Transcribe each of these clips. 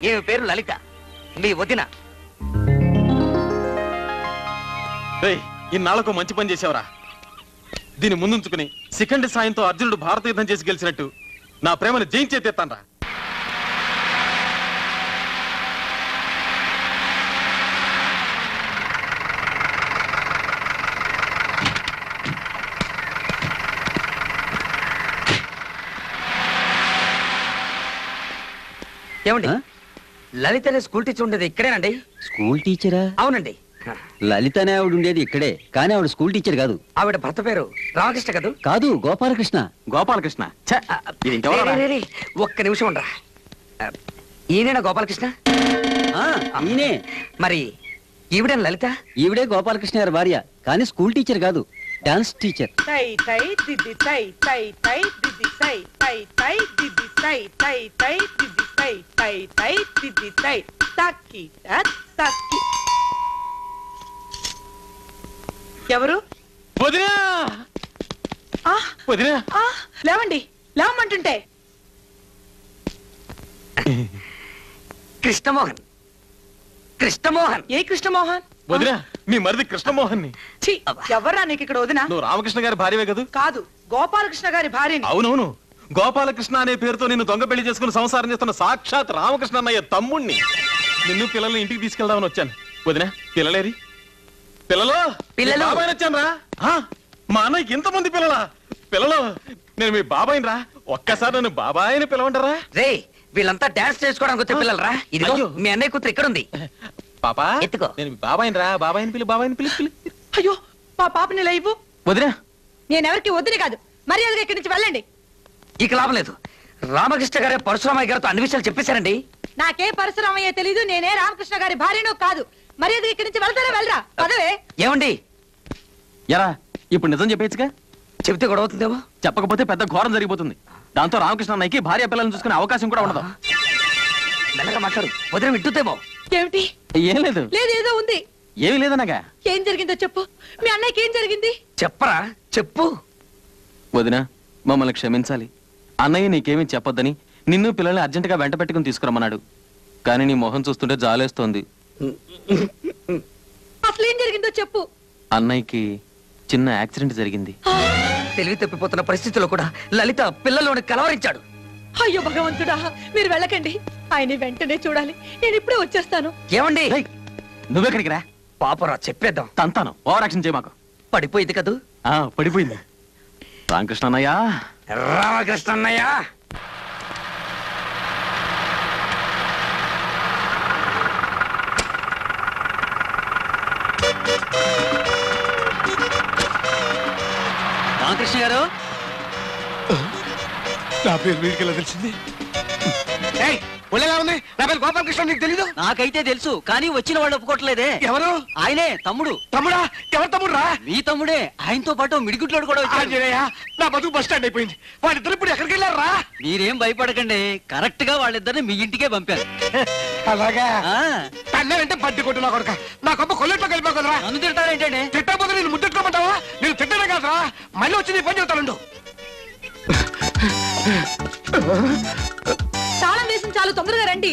ఈమె పేరు లలిత, మీ వదిన. ఇన్నాళ్లకు మంచి పని చేసావురా. దీన్ని ముందుంచుకుని శిఖండి సాయంతో అర్జునుడు భారత యుద్ధం చేసి గెలిచినట్టు నా ప్రేమను జయించే తీస్తానరా. ఏమండి, లలిత అనే స్కూల్ టీచర్ ఉండేది ఇక్కడేనండి? స్కూల్ టీచరా? అవునండి. లలిత అనే ఆవిడ ఉండేది ఇక్కడే, కానీ ఆవిడ స్కూల్ టీచర్ కాదు. ఆవిడ భర్త పేరు రామకృష్ణ కదూ? కాదు, గోపాలకృష్ణ. గోపాలకృష్ణ? ఒక్క నిమిషం ఉండరా. ఈయనేనా గోపాలకృష్ణ? ఈయనే. మరి ఈవిడ లలిత? ఈవిడే గోపాలకృష్ణ గారి భార్య, కానీ స్కూల్ టీచర్ కాదు, డాన్స్ టీచర్. ఎవరు? వదినా, వదినా, లేవండి, లేవమంటుంటే. కృష్ణమోహన్. కృష్ణమోహన్? ఏ కృష్ణమోహన్? వదినా, నీ మరిది కృష్ణమోహన్ ని. ఎవరా నీకు ఇక్కడ వదినా? నువ్వు రామకృష్ణ గారి భార్యవే కదా? కాదు, గోపాలకృష్ణ గారి భార్యని. అవునవును, గోపాలకృష్ణ అనే పేరుతో నిన్ను దొంగ పెళ్లి చేసుకుని సంసారం చేస్తున్న సాక్షాత్ రామకృష్ణ అన్నయ్య తమ్ముణ్ణి. నిన్ను పిల్లల్ని ఇంటికి తీసుకెళ్దామని వచ్చాను. వదినా, పిల్లలేరి? పిల్లలు బాబాయ్ వచ్చాను రా. మా అన్నయ్యకి ఇంతమంది పిల్లలా? పిల్లలు, నేను మీ బాబాయ్ రా. ఒక్కసారి నన్ను బాబాయ్ అని పిలవంటారా? రే, వీళ్ళంతా డాన్స్ చేసుకోవడానికి వచ్చే పిల్లలు రా. ఇదిగో మీ అన్నయ్య కూతురు ఇక్కడ ఉంది. పాపా, ఎత్తుకో. నేను మీ బాబాయ్ రా. బాబాయ్ని పిలు, బాబాయ్ని పిలు. అయ్యో, మా పాపని లేవు. వదినా, నేనెవరికి వద్దుని కాదు, మర్యాదగా ఇక్కడి నుంచి వెళ్ళండి. ఇక లాభం లేదు. రామకృష్ణ గారే పరశురామయ్య గారితో అన్ని విషయాలు చెప్పేశారండి. నాకే పరశురామయ్య తెలీదు, నేనే రామకృష్ణ గారి భార్యను కాదు. మర్యాదగా ఇక్కడి నుంచి వెళ్తారా? వెళ్ళరా, పదవే. ఏమండి, ఎరా ఇప్పుడు నిజం చెప్పేచ్చుగా? చెబితే గొడవ అవుతుందేమో. చెప్పకపోతే పెద్ద ఘోరం జరిగిపోతుంది. దాంతో రామకృష్ణ అన్నయ్యకి భార్య పిల్లల్ని చూసుకునే అవకాశం కూడా ఉండదు. మెల్లగా మాట్లాడు, వదిన వింటుందేమో. ఏమిటి? ఏం లేదు. లేదు, ఏదో ఉంది. ఏమీ లేదనగా. ఏం జరిగిందో చెప్పు. మీ అన్నయ్యకి ఏం జరిగింది? చెప్పరా, చెప్పు. వదినా, మమ్మల్ని క్షమించాలి. అన్నయ్య నీకేమీ చెప్పొద్దని నిన్ను పిల్లల్ని అర్జెంటుగా వెంట పెట్టుకుని తీసుకురమ్మన్నాడు. కానీ నీ మొహం చూస్తుంటే జాలేస్తోంది. అసలు ఏం జరిగిందో చెప్పు. అన్నయ్యకి చిన్న యాక్సిడెంట్ జరిగింది. తెలివి తప్పిపోతున్న పరిస్థితిలో కూడా లలిత పిల్లల్లోని కలవరించాడు. అయ్యో భగవంతుడా, మీరు వెళ్ళకండి. ఆయన వెంటనే చూడాలి. నేను ఇప్పుడే వచ్చేస్తాను. ఏమండి, నువ్వెక్కడికి రా. పాపరా, చెప్పేద్దాం. తంతాను, ఓవర్ యాక్షన్ చేయ మాకు. పడిపోయింది కదూ? పడిపోయింది. రామకృష్ణ అన్నయ్య. రామకృష్ణ అన్నయ్య. రామకృష్ణ గారు, నా పేరు వీడికి ఎలా తెలిసింది? ఒళ్ళగా ఉంది. నా పేరు గోపాలకృష్ణ, నీకు తెలీదు? నాకైతే తెలుసు, కానీ వచ్చిన వాళ్ళు ఒప్పుకోవట్లేదే. ఎవరు? ఆయనే, తమ్ముడు. తమ్ముడా? ఎవరు తమ్ముడు రా? మీ తమ్ముడే. ఆయనతో పాటు మిడిగుడ్లోడు కూడా వచ్చాడు. నా బతుకు బస్ స్టాండ్ అయిపోయింది. వాళ్ళిద్దరు ఇప్పుడు ఎక్కడికి వెళ్ళారు రా? మీరేం భయపడకండి, కరెక్ట్ గా వాళ్ళిద్దరిని మీ ఇంటికే పంపారు. అలాగా? తన్నారంటే బడ్డి కొట్టు నా కొడుక. నా కొబ్బ కొల్లెట్లో కలిపోకరా. నన్ను తింటారేంటండి? తిట్టకపోతే నేను ముద్దెట్టుకోమంటావా? నేను తిట్టనే కాదురా, మళ్ళీ వచ్చి నీ పని చెబుతాను. తాళం వేసిన చాలు, తొందరగా రండి.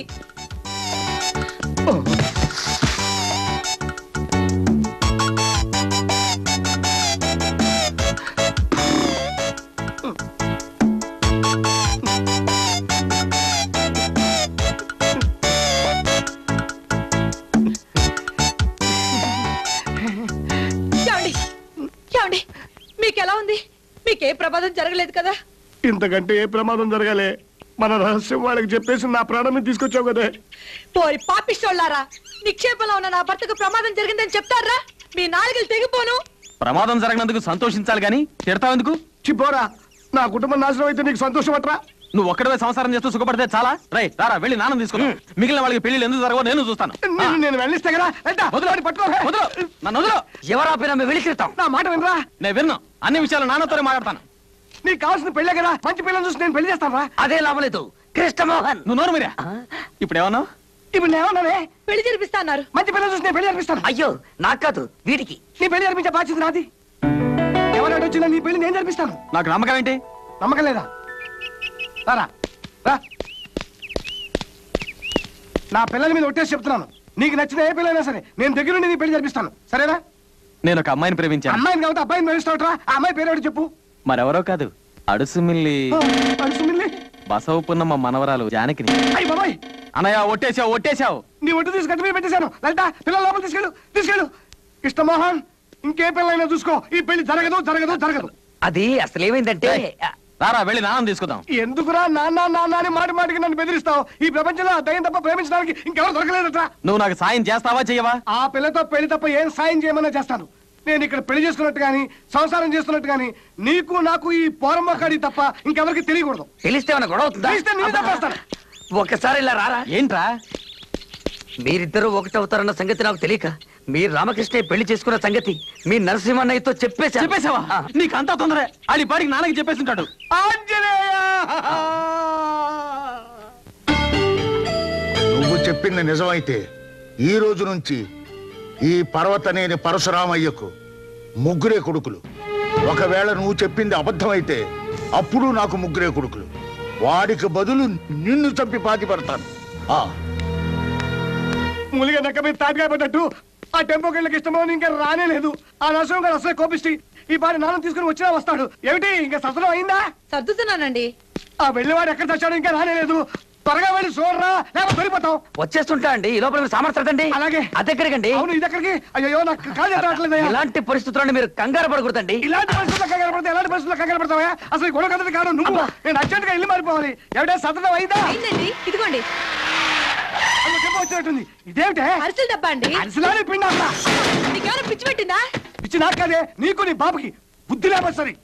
ఏమండి, మీకెలా ఉంది? మీకే ప్రమాదం జరగలేదు కదా? ఇంతకంటే ఏ ప్రమాదం జరగాలి? మన రహస్యం వాళ్ళకి చెప్పేసి నా ప్రాణం తీసుకొచ్చావు కదా. పోరి పాపిస్తోళ్ళారా, నిక్షేపంలో ఉన్న నా భర్తకు ప్రమాదం జరిగిందని చెప్తారా? మీ నాలుగులు తెగిపోను. ప్రమాదం జరగనందుకు సంతోషించాలి గాని తిడతావెందుకు? చిపోరా, నా కుటుంబం నాశనం అయితే నీకు సంతోషం అట్రా? నువ్వు ఒక్కడే సంసారం చేస్తూ సుఖపడితే చాలా. రై రారా, వెళ్ళి నాన్న తీసుకున్నా. మిగిలిన వాళ్ళకి పెళ్లి ఎందుకు జరగవో నేను చూస్తాను. నేను వెళ్ళిస్తే కదా. ఎవరాపినా మేము వెళ్ళిస్తాం. నా మాట వినరా? నేను విన్నా. అన్ని విషయాలు నాన్నతోనే మాట్లాడతాను. నీకు కావాల్సిన పెళ్ళే కదా, మంచి పిల్లలు చూసి నేను పెళ్లి చేస్తాను రా. అదే లాభలేదు. కృష్ణమోహన్, నువ్వు నోరు మీరా. ఇప్పుడు ఏమన్నావు? ఇప్పుడు నేనేమన్నానే? పెళ్లి జరిపిస్తా అన్నారు. మంచి పిల్లలు చూసి నేను పెళ్లి జరిపిస్తాను. అయ్యో, నాకు కాదు, వీడికి. నీ పెళ్లి జరిపించే బాధ్యత నాది. ఎవరైనా వచ్చినా నీ పెళ్లి నేను జరిపిస్తాను. నాకు నమ్మకం ఏంటి? నమ్మకం లేదా? రారా రా. నా పిల్లల మీద ఒట్టేసి చెప్తున్నాను, నీకు నచ్చిన ఏ పిల్లైనా సరే నేను దగ్గర నుండి నీ పెళ్లి జరిపిస్తాను, సరేనా? నేను ఒక అమ్మాయిని ప్రేమించాను. అమ్మాయిని కాబట్టి అబ్బాయిని ప్రేమిస్తావుట్రా? ఆ అమ్మాయి పేరు చెప్పు. మరెవరో కాదు, అడుసుమిల్లి అడుసుమిల్లి బసవపున్నమ్మ మనవరాలు జానకిని. అయ్యి బాబాయ్, అనయ్య ఒట్టేశావు. నీ ఒట్టు తీసి గట్టి మీద పెట్టేశాను. లలిత, పిల్లల లోపల తీసుకెళ్ళు. కృష్ణమోహన్, ఇంకే పిల్లైనా చూసుకో, ఈ పెళ్లి జరగదు. అది అసలు ఏమైందంటే రారా వెళ్ళి నాన్న తీసుకుందాం. ఎందుకురా నాన్న అని మాటికి నన్ను బెదిరిస్తావు? ఈ ప్రపంచంలో ఆ దయ్యం తప్ప ప్రేమించడానికి ఇంకెవరు దొరకలేదట. నువ్వు నాకు సాయం చేస్తావా చెయ్యవా? ఆ పిల్లతో పెళ్లి తప్ప ఏం సాయం చేయమన్నా చేస్తాను. నేను ఇక్కడ పెళ్లి చేసుకున్నట్టు గాని సంసారం చేస్తున్నట్టు గాని నీకు నాకు ఈ పోరమ్మకాడి తప్ప ఇంకెవరికి తెలియకూడదు. తెలిస్తే ఏమైనా గొడవ అవుతుందా? తెలిస్తే నేనే తప్పేస్తాను. ఒకసారి ఇలా రారా. ఏంట్రా? మీరిద్దరూ ఒకటవుతారన్న సంగతి నాకు తెలియక మీరు రామకృష్ణ పెళ్లి చేసుకున్న సంగతి మీ నరసింహన్నయ్యతో చెప్పేశావా? నీకు అంతా తొందర. అది పాడికి నాన్నకి చెప్పేస్తుంటాడు. నువ్వు చెప్పింది నిజమైతే ఈ రోజు నుంచి ఈ పర్వతనేని పరశురామయ్యకు ముగ్గురే కొడుకులు. ఒకవేళ నువ్వు చెప్పింది అబద్ధమైతే అప్పుడు నాకు ముగ్గురే కొడుకులు. వాడికి బదులు నిన్ను చంపి పాతి పెడతాను. మూలిగా నక్క మీద తాటిగా పెట్టట్టు ఆ టెంపో గళ్ళకి ఇష్టమో ఇంకా రానే లేదు. ఆ నరసింహ గారు అసలే కోపిష్టి. ఈ పాటి నాన్న తీసుకుని వచ్చినా వస్తాడు. ఏమిటి ఇంకా ససనం అయిందా? సర్దుతున్నానండి. ఆ వెళ్ళివాడు ఎక్కడ తెచ్చాడు? ఇంకా రానే లేదు. త్వరగా వెళ్ళి చూడరా, లేకపోతే వెళ్ళిపోతాం. వచ్చేస్తుంటా అండి. ఈ లోపల సామర్థ్యండి. అలాగే. అదెక్కడికండి? అవును, ఇది ఎక్కడికి? అయ్యో నాకు కాదు రావట్లేదు. ఇలాంటి పరిస్థితుల్లో మీరు కంగారు పడకూడదండి. ఇలాంటి పరిస్థితుల్లో కంగారు పడతా? ఎలాంటి పరిస్థితుల్లో కంగారు పడతావా? అసలు గొడవ కదది కాదు నువ్వు. నేను అర్జెంట్ గా ఇల్లు మారిపోవాలి. ఎవడే సతనం అయిందా? అయిందండి, ఇదిగోండి. చెప్ప వచ్చినట్టుంది. ఇదేమిటే? అరిసెల డబ్బా అండి. అరిసెలాని పిండి అసలు నీకేమైనా పిచ్చి పెట్టిందా? పిచ్చి నాకు కాదే, నీకు నీ బాబుకి బుద్ధి లేకపోతే సరే.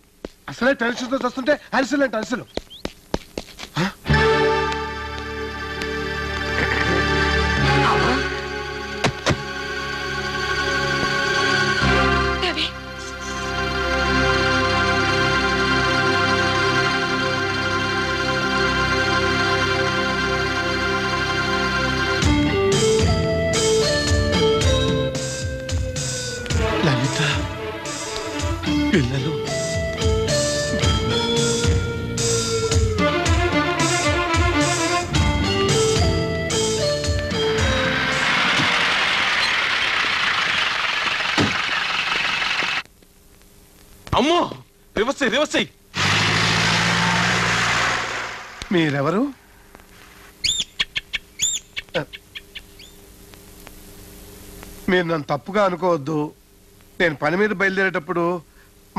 అసలే టెన్షన్తో వస్తుంటే అరిసెలు అంటే అరిసెలు. లలిత, పిల్లలు అమ్మో, రివర్స్. మీరెవరు? మీరు నన్ను తప్పుగా అనుకోవద్దు. నేను పని మీద బయలుదేరేటప్పుడు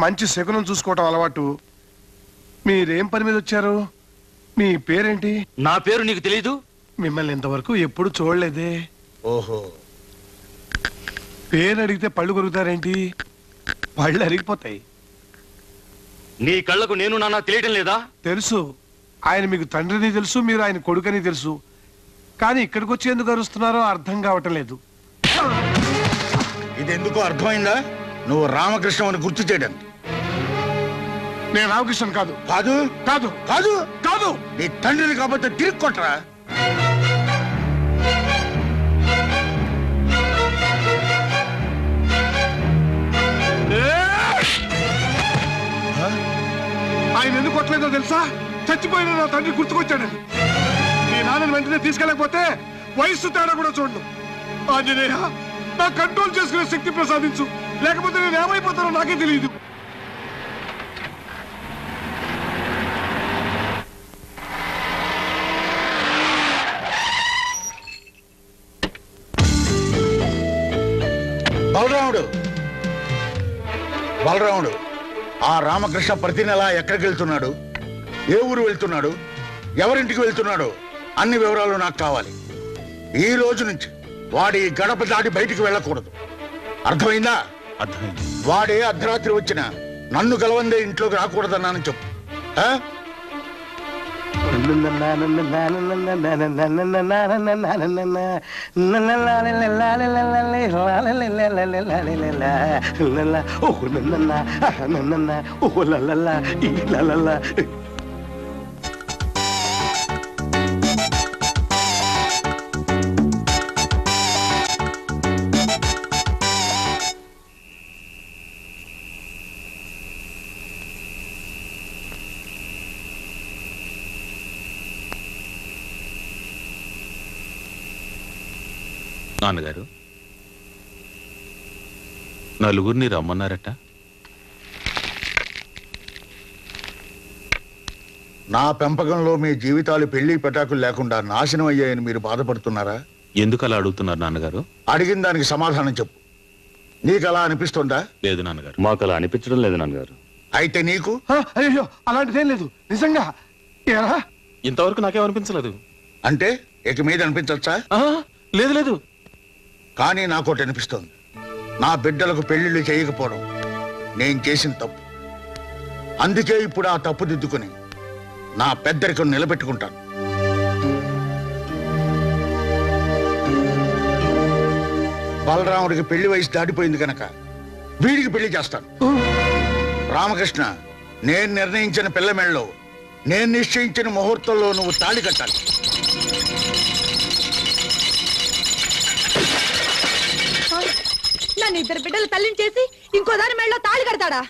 మంచి శకునం చూసుకోవటం అలవాటు. మీరేం పని మీద వచ్చారు? మీ పేరేంటి? నా పేరు నీకు తెలీదు? మిమ్మల్ని ఇంతవరకు ఎప్పుడు చూడలేదే. ఓహో, పేరు అడిగితే పళ్ళు కొరుకుతారేంటి? పళ్ళు అరిగిపోతాయి. నీ కళ్ళకు నేను నాన్న తెలియటం లేదా? తెలుసు, ఆయన మీకు తండ్రిని తెలుసు, మీరు ఆయన కొడుకని తెలుసు. కానీ ఇక్కడికి వచ్చి ఎందుకు అరుస్తున్నారో అర్థం కావటం లేదు. ఇది ఎందుకో అర్థమైందా? నువ్వు రామకృష్ణ అని గుర్తు చేయడానికి. నేను రామకృష్ణ కాదు. కాదు కాదు కాదు కాదు నీ తండ్రిని కాబట్టి తిరిగి కొట్టరా. ఆయన ఎందుకు కొట్టలేదో తెలుసా? చచ్చిపోయిన నా తండ్రి గుర్తుకొచ్చాడని. నీ నాన్నని వెంటనే తీసుకెళ్ళకపోతే వయస్సు తేడా కూడా చూడను. ఆంజనేయ, నా కంట్రోల్ చేసుకునే శక్తి ప్రసాదించు, లేకపోతే నేను ఏమైపోతానో నాకే తెలియదు. బలరాముడు ఆ రామకృష్ణ ప్రతి నెల ఎక్కడికి వెళ్తున్నాడు, ఏ ఊరు వెళ్తున్నాడు, ఎవరింటికి వెళ్తున్నాడు అన్ని వివరాలు నాకు కావాలి. ఈ రోజు నుంచి వాడి గడప దాటి బయటికి వెళ్ళకూడదు. అర్థమైందా? అర్థమైంది. వాడే అర్ధరాత్రి వచ్చిన నన్ను గలవందే ఇంట్లోకి రాకూడదన్నానని చెప్పు. నాన్నగారు నలుగురిని రమ్మన్నారట. నా పెంపకంలో మీ జీవితాలు పెళ్లి పెటాకులు లేకుండా నాశనం అయ్యాయని మీరు బాధపడుతున్నారా? ఎందుకు అలా అడుగుతున్నారు నాన్నగారు? అడిగిన దానికి సమాధానం చెప్పు. నీకు అలా అనిపిస్తుందా? లేదు నాన్నగారు. మాకు అలా అనిపించడం లేదు నాన్నగారు. అయితే నీకు? అయ్యో అలాంటిదేం లేదు నిజంగా. ఏరా? ఇంతవరకు నాకేమనిపించలేదు. అంటే ఇక మీద అనిపించచ్చా? లేదు లేదు. కానీ నాకోటి అనిపిస్తోంది. నా బిడ్డలకు పెళ్లిళ్ళు చేయకపోవడం నేను చేసిన తప్పు. అందుకే ఇప్పుడు ఆ తప్పు దిద్దుకుని నా పెద్దరికం నిలబెట్టుకుంటాను. బలరాముడికి పెళ్లి వయసు దాటిపోయింది కనుక వీడికి పెళ్లి చేస్తాను. రామకృష్ణ, నేను నిర్ణయించిన పిల్ల మెళ్ళలో నేను నిశ్చయించిన ముహూర్తంలో నువ్వు తాళి కట్టాలి. నన్ను ఇద్దరు బిడ్డలు తల్లిని చేసి ఇంకో దాని మెళ్ళలో తాళి కడతాడా?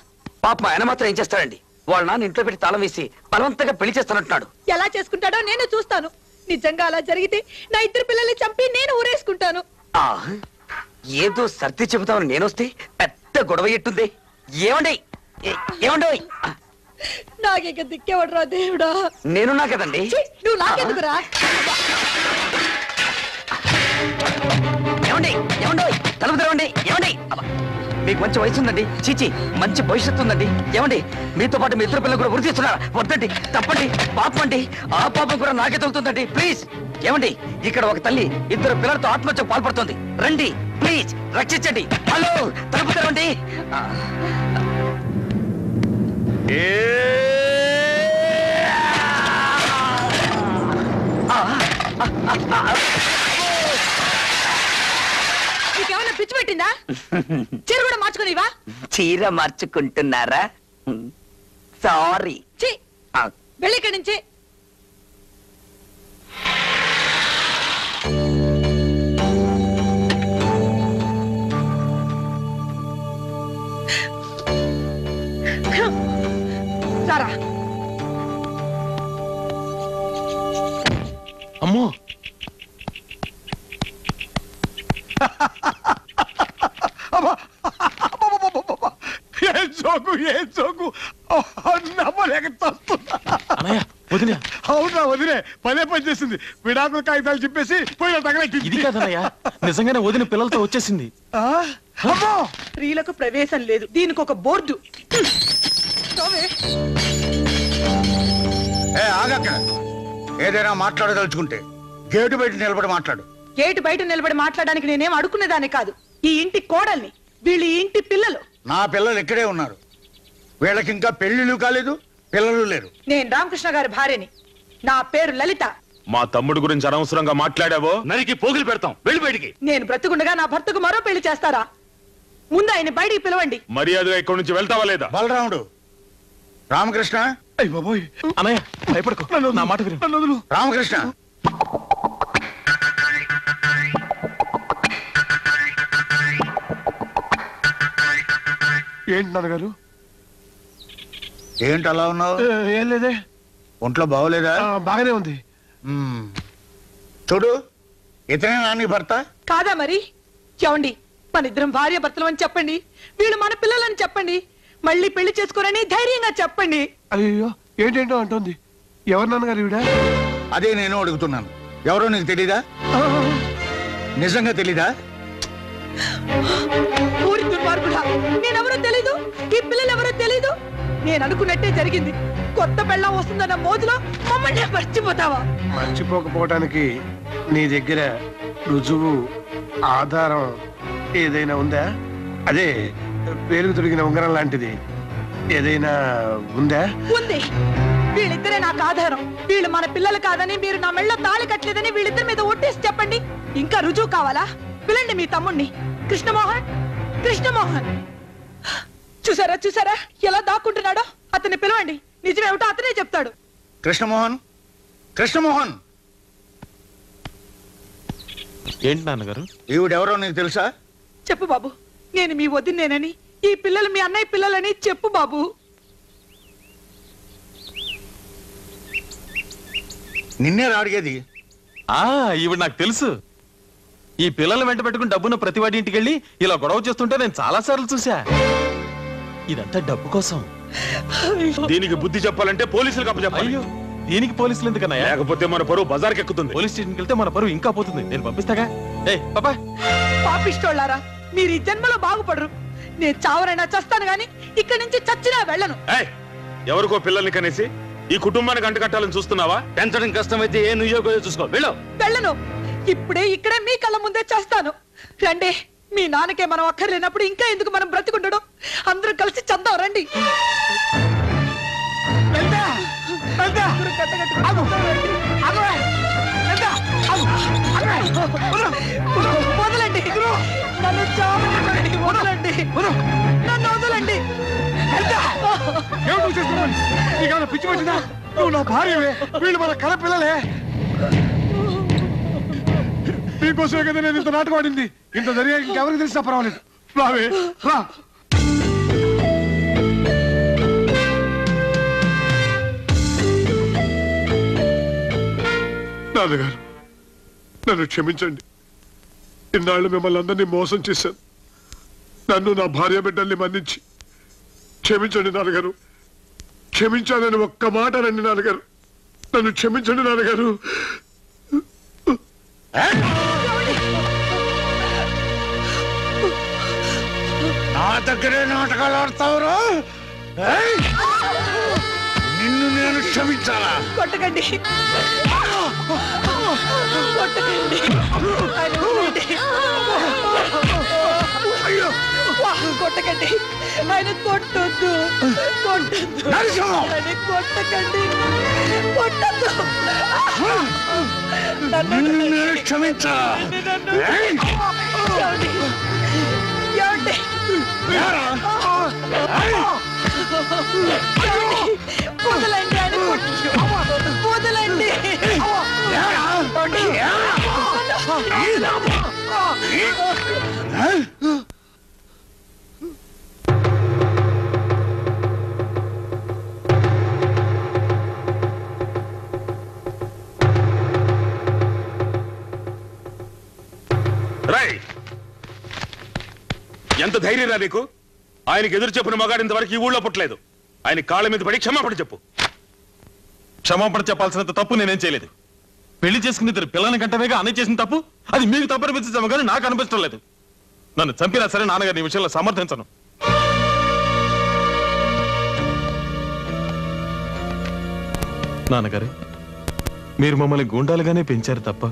పాపం ఆయన మాత్రం ఏం చేస్తాడండి? వాళ్ళ నాన్న ఇంట్లో పెట్టి తాళం వేసి బలవంతంగా పెళ్లి చేస్తానంటున్నాడు. ఎలా చేసుకుంటాడో నేను చూస్తాను. నిజంగా అలా జరిగితే నా ఇద్దరు పిల్లల్ని చంపి నేను ఊరేసుకుంటాను. ఆ, ఏదో సర్ది చెబుతామని నేనొస్తే పెద్ద గొడవ ఎట్టుంది. ఏమండి ఏమండి? నాకిక దిక్కేవడరా దేవుడా. నేనున్నా కదండి. ఛీ, నువ్వు నాకెందుకురా? ఏమండి ఏమండి? తలుపు తెరవండి. ఏమండి? అబ్బా, మీకు మంచి వయసు ఉందండి. చీచి, మంచి భవిష్యత్తు ఉందండి. ఏమండి, మీతో పాటు మీ ఇద్దరు పిల్లలు కూడా వృద్ధి చేస్తున్నారా? వద్దండి, తప్పండి, పాపం అండి. ఆ పాపం కూడా నాకే తగ్గుతుందండి. ప్లీజ్. ఏమండి, ఇక్కడ ఒక తల్లి ఇద్దరు పిల్లలతో ఆత్మహత్యకు పాల్పడుతుంది. రండి ప్లీజ్, రక్షించండి. హలో, తలుపు తెరవండి. నీకేమన్నా పిచ్చి పెట్టిందా? చీర కూడా మార్చుకునివా? చీర మార్చుకుంటున్నారా? సారీ. ఛీ, వెళ్ళి ఇక్కడి నుంచి. సారా, అమ్మో, ఏం జోకు నమ్మలేక తస్తున్నా. అన్నయ్య, వదినా. అవునా వదిలే, పదే పని చేసింది. విడాకుల కాగితాలు చెప్పేసి పోయిన ఇది తగలెట్టింది. కాదన్నయ్య, నిజంగానే వదిన పిల్లలతో వచ్చేసింది. అమ్మో, స్త్రీలకు ప్రవేశం లేదు, దీనికి ఒక బోర్డు. ఆగక్క. ఏదైనా మాట్లాడదలుచుకుంటే గేటు బయట నిలబడి మాట్లాడు. గేటు బయట నిలబడి మాట్లాడడానికి నేనేం అడుక్కునేదాన్ని కాదు. ఈ ఇంటి కోడల్ని, వీళ్ళు ఈ ఇంటి పిల్లలు. నా పిల్లలు ఇక్కడే ఉన్నారు. వీళ్ళకి ఇంకా పెళ్లిళ్ళు కాలేదు, పిల్లలు లేరు. నేను రామకృష్ణ గారి భార్యని. నా పేరు లలిత. మా తమ్ముడు గురించి అనవసరంగా మాట్లాడావో నరికి పోగులు పెడతాం. వెళ్ళి బయటికి. నేను బ్రతుకుండగా నా భర్తకు మరో పెళ్లి చేస్తారా? ముందు ఆయన బయటికి పిలవండి. మర్యాదగా ఇక్కడి నుంచి వెళ్తావా లేదా? బలరాముడు, రామకృష్ణ. అయ్య బాబోయ్, అన్నయ్య, భయపడకు, నా మాట విను. నన్ను వదులు. రామకృష్ణ, ఏంటి నాన్నగారు? ఏంటి అలా ఉన్నావు? ఏం లేదే, ఒంట్లో బాగోలేదా? బాగానే ఉంది. చూడు, ఇతనే నాని భర్త. కాదా మరి? ఏమండి, మన ఇద్దరం భార్య భర్తలు అని చెప్పండి. వీళ్ళు మన పిల్లలని చెప్పండి. మళ్ళీ పెళ్లి చేసుకోరని ధైర్యంగా చెప్పండి. అయ్యో, ఏంటేంటో అంటుంది. ఎవరు నాన్నగారు ఈవిడ? అదే నేను అడుగుతున్నాను. ఎవరో నీకు తెలీదా? నిజంగా తెలీదా? ఊరి దుర్మార్గుడా, నేనెవరో తెలీదు, ఈ పిల్లలు ఎవరో తెలీదు. నేను అనుకున్నట్టే జరిగింది. కొత్త పెళ్ళం వస్తుందన్న మోజులో మమ్మల్ని మర్చిపోతావా? మర్చిపోకపోవటానికి నీ దగ్గర రుజువు, ఆధారం ఏదైనా ఉందా? అదే పేరుకు తొడిగిన ఉంగరం లాంటిది ఏదైనా ఉందా? ఉంది. వీళ్ళిద్దరే నాకు ఆధారం. వీళ్ళు మన పిల్లలు కాదని, మీరు నా మెళ్ళ తాళి కట్టలేదని వీళ్ళిద్దరి మీద ఒట్టేసి చెప్పండి. ఇంకా రుజువు కావాలా? పిలండి మీ తమ్ముణ్ణి, కృష్ణమోహన్. కృష్ణమోహన్, చూసారా చూసారా ఎలా దాక్కుంటున్నాడో? అతన్ని పిలవండి, నిజమేమిటో అతనే చెప్తాడు. కృష్ణమోహన్, కృష్ణమోహన్. ఏంటి నాన్నగారు? ఈవిడెవరో నీకు తెలుసా? చెప్పు బాబు, నేను మీ వదినేనని, ఈ పిల్లలు మీ అన్నయ్య పిల్లలని చెప్పు బాబు. నిన్నే అడిగేది. ఈవిడ నాకు తెలుసు. ఈ పిల్లల్ని వెంట పెట్టుకుని డబ్బున్న ప్రతివాడి ఇంటికి వెళ్ళి ఇలా గొడవ చేస్తుంటే నేను చాలా సార్లు చూసా. ఇదంతా డబ్బు కోసం. దీనికి బుద్ధి చెప్పాలంటే పోలీసులకు అప్పచెప్పాలి. అయ్యో, దీనికి పోలీసులు ఎందుకన్నాయా? లేకపోతే మన పరువు బజార్కి ఎక్కుతుంది. పోలీస్ స్టేషన్కి వెళ్తే మన పరువు ఇంకా పోతుంది. నేను పంపిస్తాగా. ఏ పాపా, పాపిష్టోళ్ళారా, మీరు ఈ జన్మలో బాగుపడరు. నేను చావరైనా చస్తాను గాని ఇక్కడి నుంచి చచ్చినా వెళ్ళను. ఎవరికో పిల్లల్ని కనేసి ఈ కుటుంబానికి అంటకట్టాలని చూస్తున్నావా? పెంచడం కష్టమైతే ఏ నుయ్యో చూసుకో. వెళ్ళను. ఇప్పుడే ఇక్కడే మీ కళ్ళ ముందే చేస్తాను. రండి, మీ నాన్నకే మనం అక్కర్లేనప్పుడు ఇంకా ఎందుకు మనం బ్రతికుండడం? అందరూ కలిసి చద్దాం రండి. వదలండి, నన్ను చావనివ్వండి. వదలండి, నన్ను వదలండి. పిచ్చి పట్టిందా? నువ్వు నా భార్యవే, వీళ్ళు మన కళ పిల్లలే. మీకోసమే కదా నేను ఇంత నాటకం ఆడింది. ఇంత జరిగాక ఇంకెవరికి తెలిసినా పర్వాలేదు. రావే రా. నాన్నగారు, నన్ను క్షమించండి. ఇన్నాళ్ళు మిమ్మల్ని అందరినీ మోసం చేశాను. నన్ను నా భార్య బిడ్డల్ని మన్నించి క్షమించండి నాన్నగారు. క్షమించాలని ఒక్క మాట రండి నాన్నగారు. నన్ను క్షమించండి నాన్నగారు. నా దగ్గరే నాటకాలు ఆడతావురా? నిన్ను నేను క్షమించాలా? కొట్టకండి, కొట్టకండి. కొట్టకండి, ఆయన కొట్టొద్దు, కొట్టొద్దు, కొట్టకండి, కొట్టద్దు. నిన్ను నేను క్షమించాలా? వదలండి, ఆయన వదలండి. ఎంత ధైర్యం రా నీకు? ఆయనకి ఎదురు చెప్పిన మగాడు ఇంతవరకు ఈ ఊళ్ళో పుట్టలేదు. ఆయన కాళ్ళ మీద పడి క్షమాపణ చెప్పు. క్షమాపణ చెప్పాల్సినంత తప్పు నేనేం చేయలేదు. పెళ్లి చేసుకుని ఇద్దరు పిల్లల్ని కంటవేగా అన్నయ్య చేసిన తప్పు అది మీకు తప్పు అనిపించాము కానీ నాకు అనిపించడం లేదు. నన్ను చంపినా సరే నాన్నగారు ఈ విషయంలో సమర్థించను. నాన్నగారు, మీరు మమ్మల్ని గూండాలుగానే పెంచారు తప్ప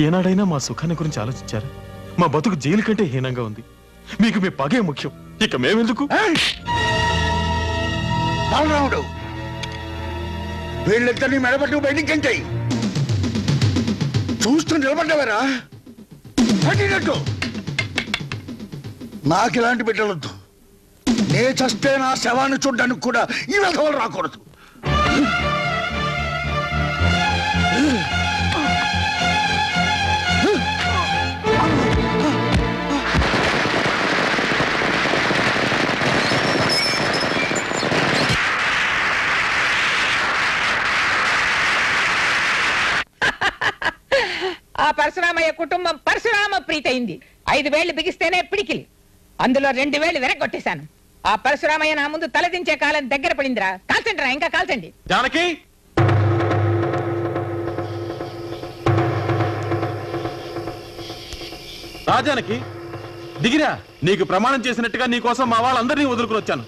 ఏనాడైనా మా సుఖాన్ని గురించి ఆలోచించారు? మా బతుకు జైలు కంటే హీనంగా ఉంది. మీకు మీ పగే ముఖ్యం, ఇక మేమెందుకు? బాలరాముడు, వీళ్ళిద్దరిని మెడబట్టు బయటికి ఎంచాయి. చూస్తూ నిలబడ్డావరా? పట్టినట్టు నాకు ఇలాంటి బిడ్డలొద్దు. నే చస్తే నా శవాన్ని చూడ్డానికి కూడా ఈ వెధవలు రాకూడదు. ఆ పరశురామయ్య కుటుంబం పరశురామ ప్రీతయింది. 5 వేళ్లు బిగిస్తేనే పిడికిలి, అందులో 2 వేళ్లు వెనక్కొట్టేశాను. ఆ పరశురామయ్య నా ముందు తలదించే కాలం దగ్గర పడిందిరా. కాల్చండి రా, ఇంకా కాల్చండి. జానకి, రాజానకి దిగిరా. నీకు ప్రమాణం చేసినట్టుగా నీ కోసం మా వాళ్ళందరినీ వదులుకుని వచ్చాను.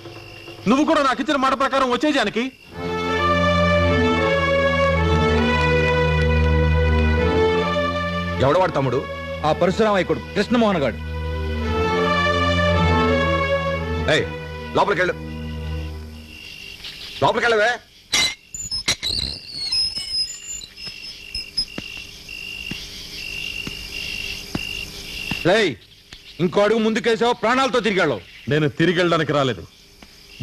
నువ్వు కూడా నాకు ఇచ్చిన మాట ప్రకారం వచ్చే జానకి. ఎవడవాడు తమ్ముడు? ఆ పరశురామయ్య కొడుకు కృష్ణమోహన్ గాడు. లోపలికెళ్ళు, లోపలికెళ్ళవే. ఇంకో అడుగు ముందుకేసావు ప్రాణాలతో తిరిగాళ్ళవు. నేను తిరిగి వెళ్ళడానికి రాలేదు,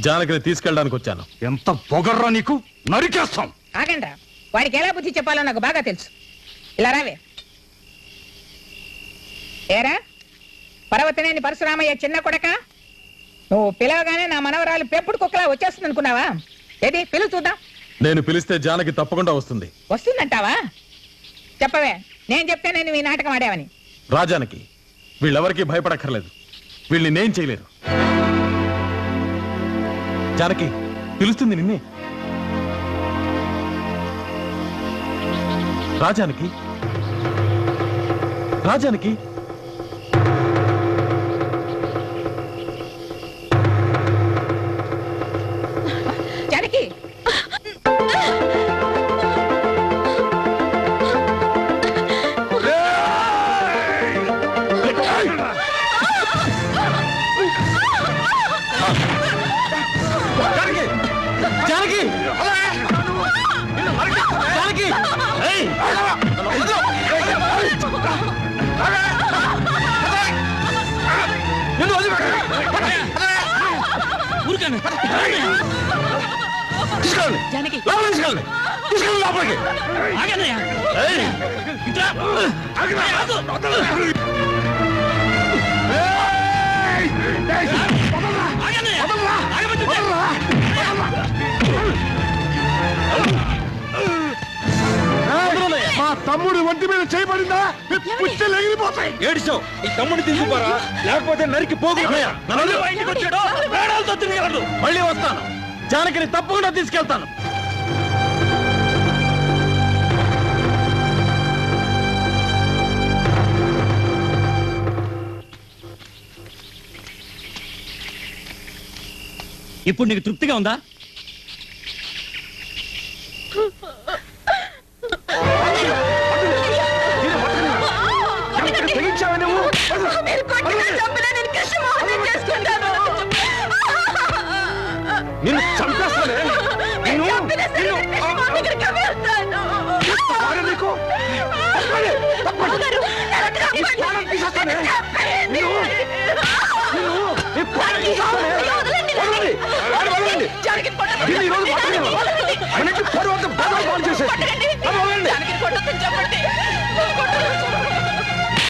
జానకిని తీసుకెళ్ళడానికి వచ్చాను. ఎంత పొగర్రా నీకు, నరికేస్తాం. ఆగండ్రా, వాడికి ఎలా బుద్ధి చెప్పాలో నాకు బాగా తెలుసు. ఇలా రావే. ఏరా పర్వతనేని పరశురామయ్య చిన్న కొడక, నువ్వు పిలవగానే నా మనవరాలు పెప్పుడు కుక్కలా వచ్చేస్తుంది అనుకున్నావా? ఏది పిలువు చూద్దాం. నేను పిలిస్తే జానకి తప్పకుండా వస్తుంది. వస్తుందంటావా? చెప్పవే, నేను చెప్తే నేను ఈ నాటకం ఆడావని. రాజానికి వీళ్ళెవరికి భయపడక్కర్లేదు. వీళ్ళని నేను చేయలేరు. జానకి పిలుస్తుంది నిన్నే. రాజానికి రాజానికి జానకి జానకి జానకి జానకి మా తమ్ముడు ఒంటి మీద చేయబడిందా పుచ్చలు ఎగిరిపోతాయి. ఏడిచావు ఈ తమ్ముడిని తీసుకుపోరా, లేకపోతే నరికి పోగు. మళ్ళీ వస్తాను. జానకిని తప్పకుండా తీసుకెళ్తాను. ఇప్పుడు నీకు తృప్తిగా ఉందా? నిన్ను చంపేస్తానే.